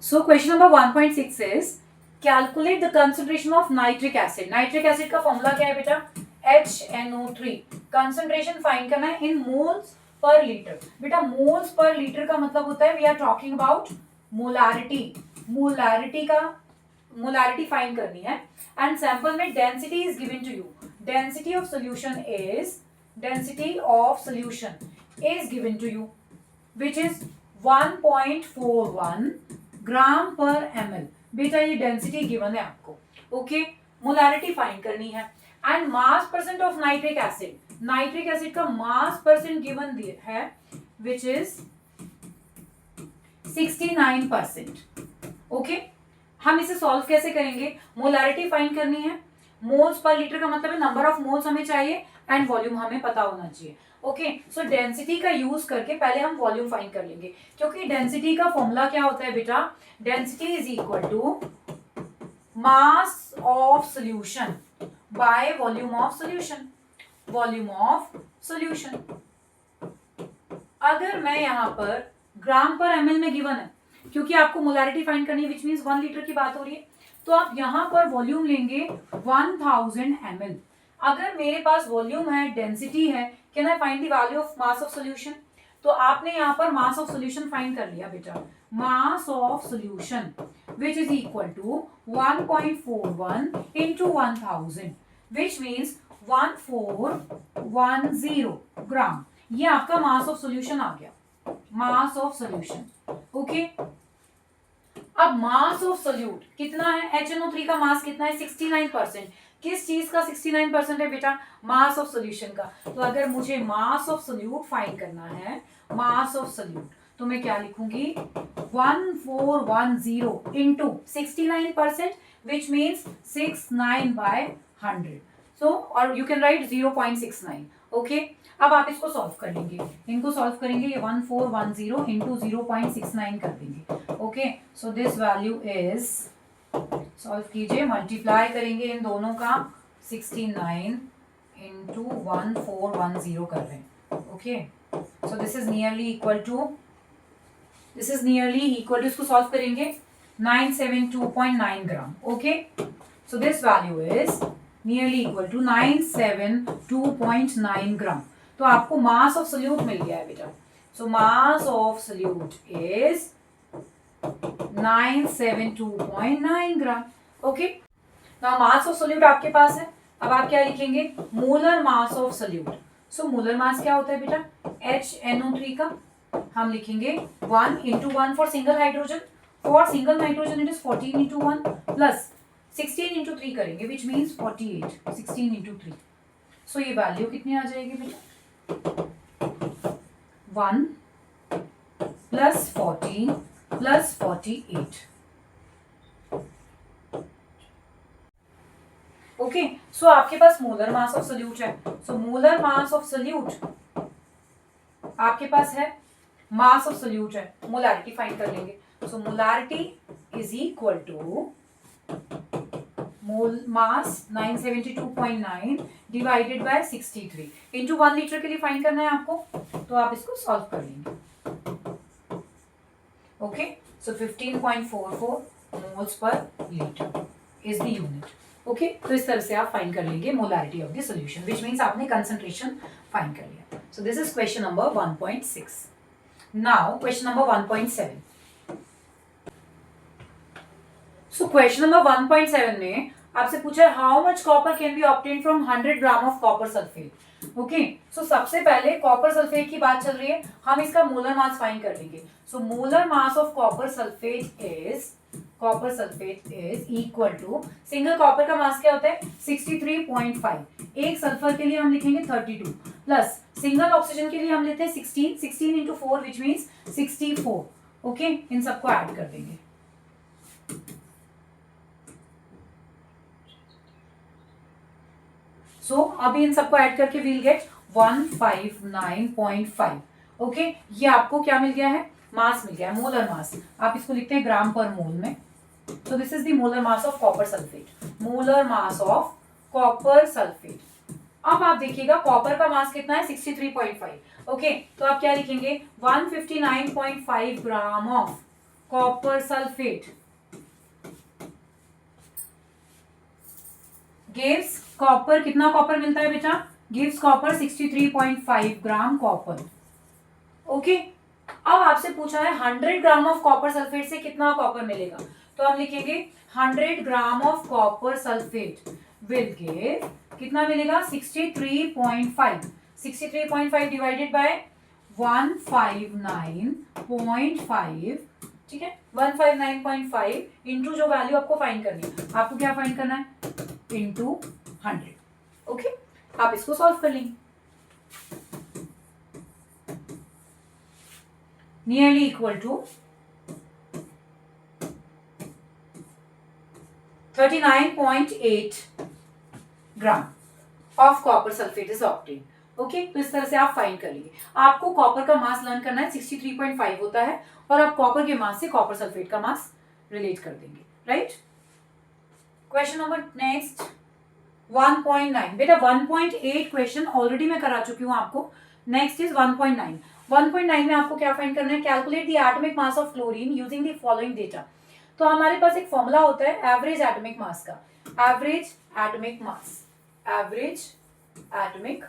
So question number 1.6 is calculate the concentration of nitric acid. Nitric acid का formula क्या है बेटा? HNO3. Concentration find करना है इन मोल्स पर लीटर. बेटा मोल्स पर लीटर का मतलब होता है we are talking about molarity. Molarity find करनी है एंड सैंपल में density is given to you. Density of solution is given to you which is 1.41 gram per ml. बेटा ये डेंसिटी गिवन है आपको. ओके, मोलारिटी फाइंड करनी है and mass percent of nitric acid. Nitric acid का मास percent given है which is 69%. Okay, हम इसे सॉल्व कैसे करेंगे? मोलारिटी फाइंड करनी है. मोल्स पर लीटर का मतलब है नंबर ऑफ मोल्स हमें चाहिए एंड वॉल्यूम हमें पता होना चाहिए. ओके, सो डेंसिटी का यूज करके पहले हम वॉल्यूम फाइंड कर लेंगे, क्योंकि डेंसिटी का फॉर्मूला क्या होता है बेटा? Density is equal to mass of solution by volume of solution. Volume of solution अगर मैं यहां पर ग्राम पर ml में गिवन है, क्योंकि आपको मोलारिटी फाइंड करनी है विच मीन्स 1 लीटर की बात हो रही है, तो आप यहां पर वॉल्यूम लेंगे 1000 ml. अगर मेरे पास वॉल्यूम है, डेंसिटी है, can I find the value of mass of solution? तो आपने यहां पर मास ऑफ सॉल्यूशन फाइंड कर लिया बेटा. Mass of solution which is equal to 1.41 into 1000 which means 1410 gram. ये आपका मास ऑफ सॉल्यूशन आ गया. मास ऑफ सॉल्यूशन. ओके, अब मास ऑफ सोल्यूट कितना है? HNO3 का मास कितना है? 69%. किस चीज का 69% है बेटा? मास ऑफ सोल्यूशन का. तो अगर मुझे मास ऑफ सोल्यूट फाइंड करना है, मास ऑफ सोल्यूट, तो मैं क्या लिखूंगी? 1410 इंटू 69% विच मीन्स 69/100. सो और यू कैन राइट 0.69. ओके, अब आप इसको सॉल्व कर लेंगे. इनको सॉल्व करेंगे, ये 1410 इंटू 0.69 कर देंगे. Okay, so this value is, solve कीजिए, मल्टीप्लाई करेंगे इन दोनों का, 69 इंटू 1410 कर रहे हैं. Okay, so this is nearly equal to, इसको सॉल्व करेंगे 972.9 gram. Okay, so this value is nearly equal to 972.9 gram. तो आपको मास ऑफ सोल्यूट मिल गया है बेटा. So mass of solute is 972.9 gram. Okay, now mass of solute आपके पास है. अब आप क्या लिखेंगे? Molar mass of solute. So molar mass क्या होता है बेटा? HNO3 का हम लिखेंगे 1 into 1 for single hydrogen. For single nitrogen it is 14 into 1 plus 16 into 3 करेंगे विच मीन्स 48. 16 इंटू 3. सो ये वैल्यू कितनी आ जाएगी बेटा? 1 प्लस 14 प्लस 48. ओके, सो आपके पास मोलर मास ऑफ सोल्यूट है. So molar mass of solute आपके पास है, मास ऑफ सोल्यूट है, मोलारिटी फाइंड कर लेंगे. So molarity is equal to mole mass 972.9 divided by 63 into 1 litre के लिए फाइंड करना है आपको, तो आप इसको सॉल्व कर लेंगे. Okay, so 15.44 moles per litre is the unit. Okay, तो इस तरह से आप फाइंड कर लेंगे molarity of the solution which means आपने कंसंट्रेशन फाइंड कर लिया. So this is question number 1.6. Now question number 1.7. So question number 1.7 में आपसे पूछा है how much copper can be obtain from 100 gram of copper sulphate. Okay, so सबसे पहले copper sulphate की बात चल रही है, हम इसका मोलर मास फाइंड कर लेंगे. So molar mass of copper sulphate is equal to, single copper का मास क्या होता है? 63.5. एक सल्फर के लिए हम लिखेंगे 32 प्लस सिंगल ऑक्सीजन के लिए हम लेते हैं 16 इंटू 4 विच मीन्स 64. ओके, इन सबको ऐड कर देंगे. सो अभी इन सबको ऐड करके वील गेट 159.5. ओके, ये आपको क्या मिल गया है? मास मिल गया है, मोलर मास. आप इसको लिखते हैं ग्राम पर मोल में. सो this is the molar mass of copper sulphate. Molar mass of copper sulphate. अब आप देखिएगा कॉपर का मास कितना है? 63.5. ओके, तो आप क्या लिखेंगे? 159.5 ग्राम of copper sulphate gives copper, कितना कॉपर मिलता है बेटा, gives copper 63.5 gram copper. Okay, अब आपसे पूछा है 100 ग्राम ऑफ कॉपर सल्फेट से कितना कॉपर मिलेगा, तो हम लिखेंगे 100 gram of copper sulphate will give, कितना मिलेगा 63.5, 63.5 डिवाइडेड बाय 159.5, ठीक है, 159.5 इंटू जो वैल्यू आपको फाइंड करनी है, आपको क्या फाइंड करना है, इंटू 100। ओके, आप इसको सॉल्व कर लेंगे। Nearly equal to 39.8 gram of copper sulphate is obtain. Okay, तो इस तरह से आप फाइंड कर लीजिए। आपको कॉपर का मास लर्न करना है, 63.5 होता है, और आप कॉपर के मास से कॉपर सल्फेट का मास रिलेट कर देंगे, राइट। क्वेश्चन नंबर नेक्स्ट 1.9, बेटा 1.8 क्वेश्चन ऑलरेडी मैं करा चुकी हूं आपको। Next is 1.9। 1.9 में आपको क्या फाइंड करना है, calculate the atomic mass of chlorine using the following data. तो हमारे पास एक फॉर्मूला होता है एवरेज एटॉमिक मास का, average atomic mass, average atomic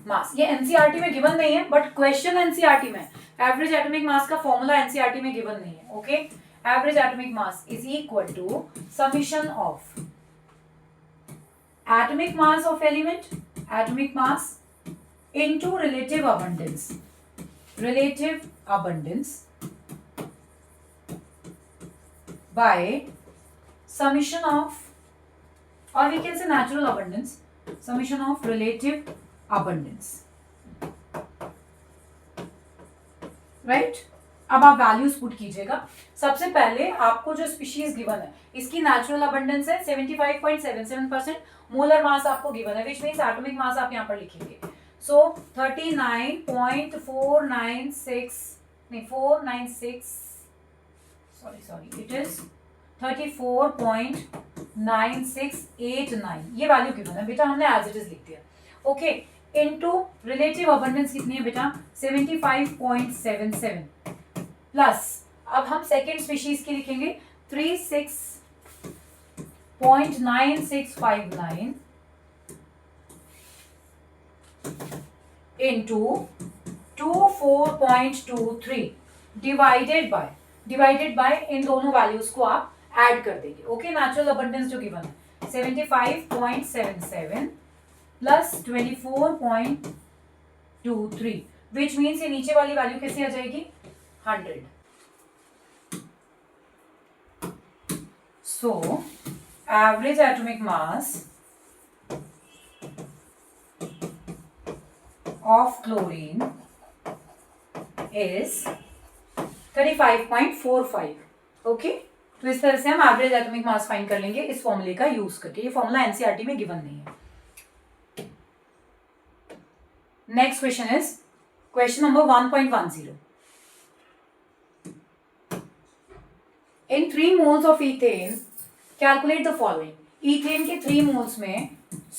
mass. ये एनसीईआरटी में गिवन नहीं है, बट क्वेश्चन एनसीईआरटी में, एवरेज एटॉमिक मास का फॉर्मूला एनसीईआरटी में गिवन नहीं है। Okay, average atomic mass is equal to summation of atomic mass of element, atomic mass into relative abundance, relative abundance by summation of, or we can say natural abundance, summation of relative abundance, right। अब आप values put कीजिएगा। सबसे पहले आपको जो species given है इसकी natural abundance है 75.77%, मोलर मास आपको गिवन है, विच मीन्स एटॉमिक मास आप यहाँ पर लिखेंगे। So 39.496, नहीं 496, sorry, it is 34.9689, ये वैल्यू गिवन है बेटा, हमने एज इट इज लिख दिया। ओके, इनटू रिलेटिव अबंडेंस कितनी है बेटा 75.77 प्लस, अब हम सेकेंड स्पीशीज की लिखेंगे 36.9659 into 24.23 डिवाइडेड बाय इन दोनों वैल्यूज को आप ऐड कर देंगे। ओके, नेचुरल अबंडेंस जो गिवन है 75.77 प्लस 24.23, विच मीन्स ये नीचे वाली वैल्यू कैसे आ जाएगी 100। So average atomic mass of chlorine is 35.45। Okay, तो इस तरह से हम एवरेज एटॉमिक मास फाइंड कर लेंगे इस फॉर्मूले का यूज करके। ये फॉर्मूला एनसीईआरटी में गिवन नहीं है। Next question is question number 1.10। In 3 moles of ethane calculate the following. Ethane के 3 मोल्स में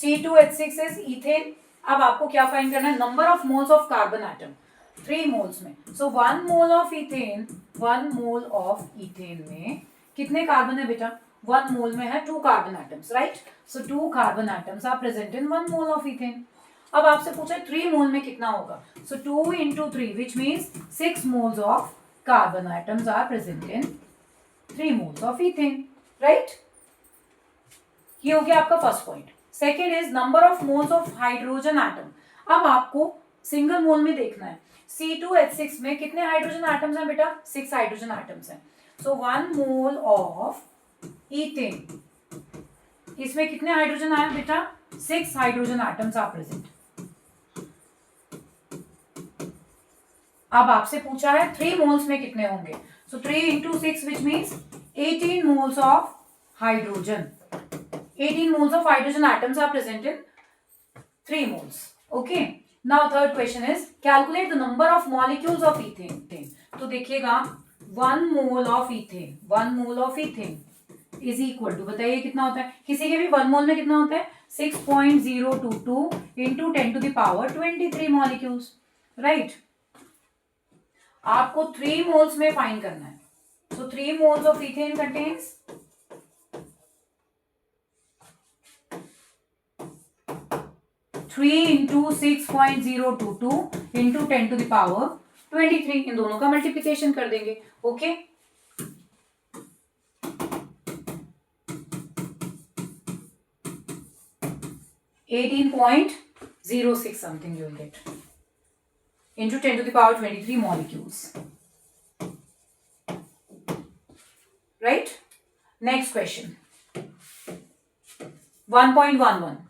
C2H6 इज इथेन। अब आपको क्या फाइंड करना है, number of moles of carbon atom 3 moles में। सो 1 mole of ethane, 1 mole of ethane में कितने कार्बन है बेटा, 1 मोल में है 2 carbon atoms, right. So 2 carbon atoms are present in 1 mole of ethane. अब आपसे पूछा है 3 मोल में कितना होगा, so 2 into 3 which means 6 moles of carbon atoms are present in 3 moles of ethane, right. ये हो गया आपका first point. Second is number of moles of hydrogen atom. अब आपको सिंगल मोल में देखना है, C2H6 में कितने हाइड्रोजन एटम्स हैं बेटा, 6 हाइड्रोजन एटम्स हैं। सो 1 मोल ऑफ इथेन, इसमें कितने हाइड्रोजन आए बेटा, 6 हाइड्रोजन एटम्स आर प्रेजेंट। अब आपसे पूछा है 3 मोल्स में कितने होंगे, सो 3 into 6 which means 18 moles of hydrogen. 18 moles of hydrogen atoms are present in 3 moles. Okay. Now third question is calculate the number of molecules of ethane. तो देखिएगा 1 mole of ethane, 1 mole of ethane is equal to, बताइए कितना होता है, किसी के भी 1 mole में कितना होता है 6.022 into 10 to the power 23 molecules, right। आपको 3 मोल्स में फाइंड करना है. सो 3 moles of ethane contains 3 into 6.022 into 10 to the power 23. इन दोनों का मल्टीप्लीकेशन कर देंगे. Okay, 18.06 something you will get into 10 to the power 23 molecules. Right? Next question. 1.11.